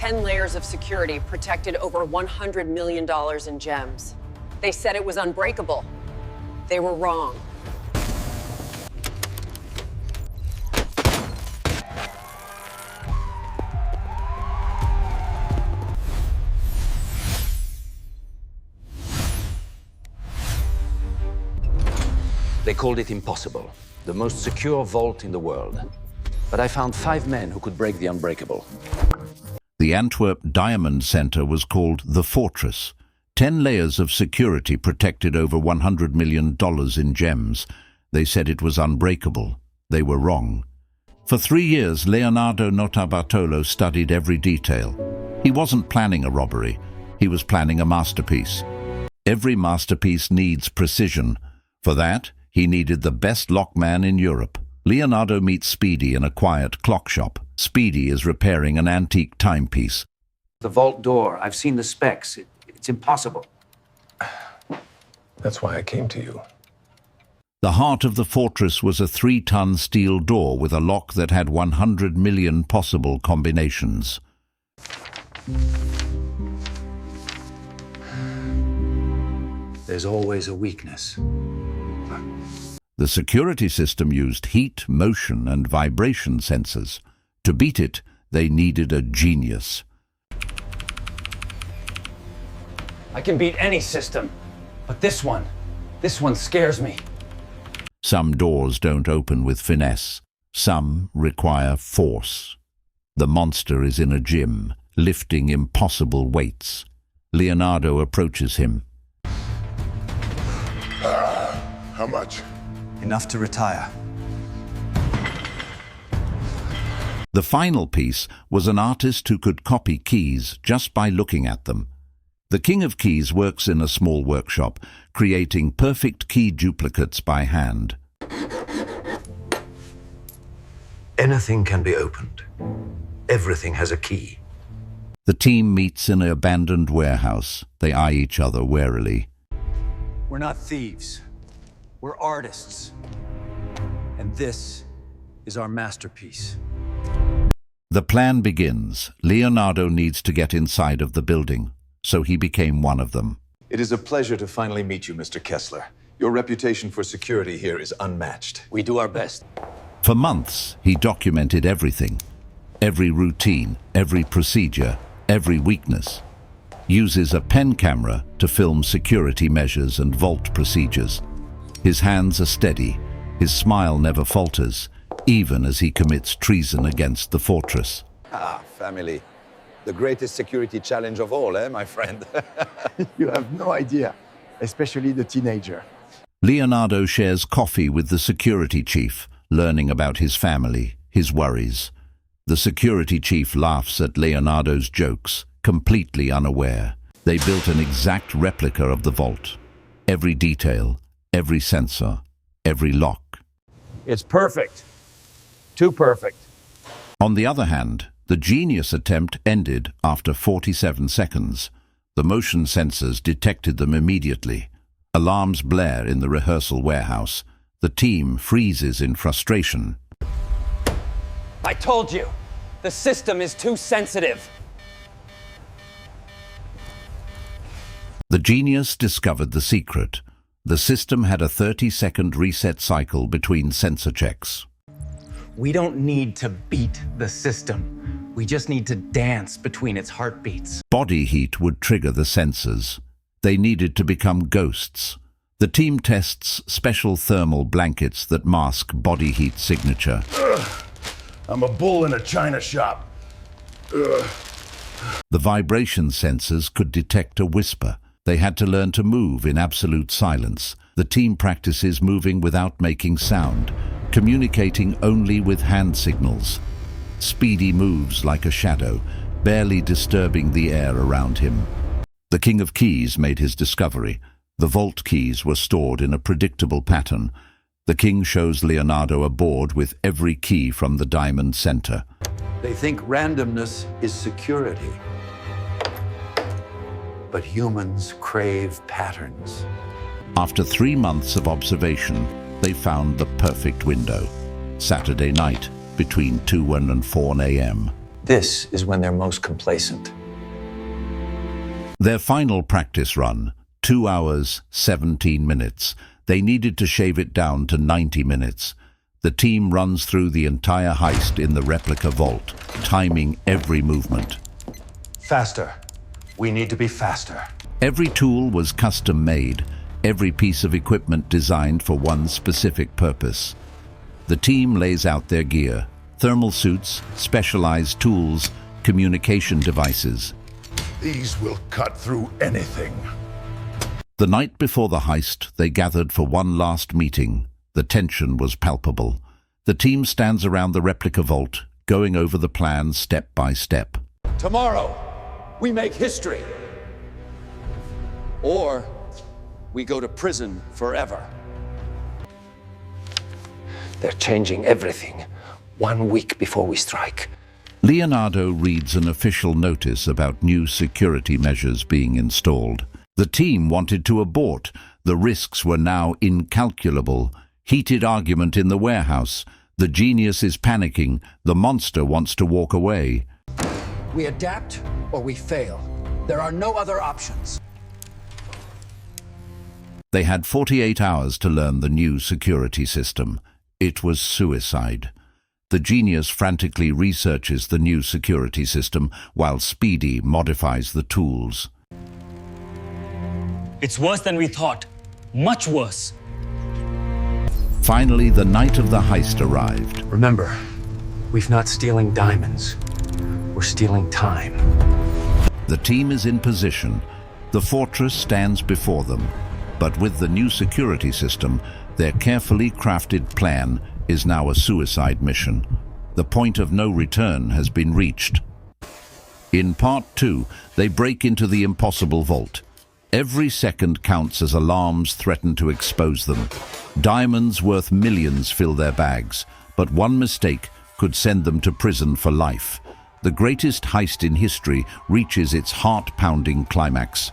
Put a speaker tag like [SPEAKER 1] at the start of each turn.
[SPEAKER 1] 10 layers of security protected over $100 million in gems. They said it was unbreakable. They were wrong.
[SPEAKER 2] They called it impossible, the most secure vault in the world. But I found 5 men who could break the unbreakable.
[SPEAKER 3] The Antwerp Diamond Center was called the Fortress. 10 layers of security protected over $100 million in gems. They said it was unbreakable. They were wrong. For 3 years, Leonardo Notarbartolo studied every detail. He wasn't planning a robbery. He was planning a masterpiece. Every masterpiece needs precision. For that, he needed the best lockman in Europe. Leonardo meets Speedy in a quiet clock shop. Speedy is repairing an antique timepiece.
[SPEAKER 2] The vault door, I've seen the specs. It's impossible.
[SPEAKER 4] That's why I came to you.
[SPEAKER 3] The heart of the fortress was a 3-ton steel door with a lock that had 100 million possible combinations.
[SPEAKER 2] There's always a weakness.
[SPEAKER 3] The security system used heat, motion, and vibration sensors. To beat it, they needed a genius.
[SPEAKER 2] I can beat any system, but this one scares me.
[SPEAKER 3] Some doors don't open with finesse. Some require force. The monster is in a gym, lifting impossible weights. Leonardo approaches him.
[SPEAKER 4] How much?
[SPEAKER 5] Enough to retire.
[SPEAKER 3] The final piece was an artist who could copy keys just by looking at them. The King of Keys works in a small workshop, creating perfect key duplicates by hand.
[SPEAKER 2] Anything can be opened. Everything has a key.
[SPEAKER 3] The team meets in an abandoned warehouse. They eye each other warily.
[SPEAKER 5] We're not thieves. We're artists. And this is our masterpiece.
[SPEAKER 3] The plan begins. Leonardo needs to get inside of the building, so he became one of them.
[SPEAKER 6] It is a pleasure to finally meet you, Mr. Kessler. Your reputation for security here is unmatched.
[SPEAKER 2] We do our best.
[SPEAKER 3] For months, he documented everything. Every routine, every procedure, every weakness. Uses a pen camera to film security measures and vault procedures. His hands are steady. His smile never falters, even as he commits treason against the fortress.
[SPEAKER 6] Ah, family. The greatest security challenge of all, my friend?
[SPEAKER 7] You have no idea, especially the teenager.
[SPEAKER 3] Leonardo shares coffee with the security chief, learning about his family, his worries. The security chief laughs at Leonardo's jokes, completely unaware. They built an exact replica of the vault. Every detail, every sensor, every lock.
[SPEAKER 5] It's perfect. Too perfect.
[SPEAKER 3] On the other hand, the genius attempt ended after 47 seconds. The motion sensors detected them immediately. Alarms blare in the rehearsal warehouse. The team freezes in frustration.
[SPEAKER 5] I told you, the system is too sensitive.
[SPEAKER 3] The genius discovered the secret. The system had a 30-second reset cycle between sensor checks.
[SPEAKER 8] We don't need to beat the system. We just need to dance between its heartbeats.
[SPEAKER 3] Body heat would trigger the sensors. They needed to become ghosts. The team tests special thermal blankets that mask body heat signature.
[SPEAKER 4] I'm a bull in a china shop.
[SPEAKER 3] The vibration sensors could detect a whisper. They had to learn to move in absolute silence. The team practices moving without making sound, communicating only with hand signals. Speedy moves like a shadow, barely disturbing the air around him. The King of Keys made his discovery. The vault keys were stored in a predictable pattern. The king shows Leonardo a board with every key from the Diamond Center.
[SPEAKER 2] They think randomness is security. But humans crave patterns.
[SPEAKER 3] After 3 months of observation, they found the perfect window. Saturday night, between 2 and 4 a.m.
[SPEAKER 6] This is when they're most complacent.
[SPEAKER 3] Their final practice run, 2 hours, 17 minutes. They needed to shave it down to 90 minutes. The team runs through the entire heist in the Replica Vault, timing every movement.
[SPEAKER 6] Faster. We need to be faster.
[SPEAKER 3] Every tool was custom-made, every piece of equipment designed for one specific purpose. The team lays out their gear: thermal suits, specialized tools, communication devices.
[SPEAKER 4] These will cut through anything.
[SPEAKER 3] The night before the heist, they gathered for one last meeting. The tension was palpable. The team stands around the Replica Vault, going over the plan step by step.
[SPEAKER 2] Tomorrow, we make history. Or we go to prison forever. They're changing everything 1 week before we strike.
[SPEAKER 3] Leonardo reads an official notice about new security measures being installed. The team wanted to abort. The risks were now incalculable. Heated argument in the warehouse. The genius is panicking. The monster wants to walk away.
[SPEAKER 9] We adapt or we fail. There are no other options.
[SPEAKER 3] They had 48 hours to learn the new security system. It was suicide. The genius frantically researches the new security system while Speedy modifies the tools.
[SPEAKER 10] It's worse than we thought. Much worse.
[SPEAKER 3] Finally, the night of the heist arrived.
[SPEAKER 8] Remember, we're not stealing diamonds. We're stealing time.
[SPEAKER 3] The team is in position. The fortress stands before them. But with the new security system, their carefully crafted plan is now a suicide mission. The point of no return has been reached. In Part 2, they break into the impossible vault. Every second counts as alarms threaten to expose them. Diamonds worth millions fill their bags, but one mistake could send them to prison for life. The greatest heist in history reaches its heart-pounding climax.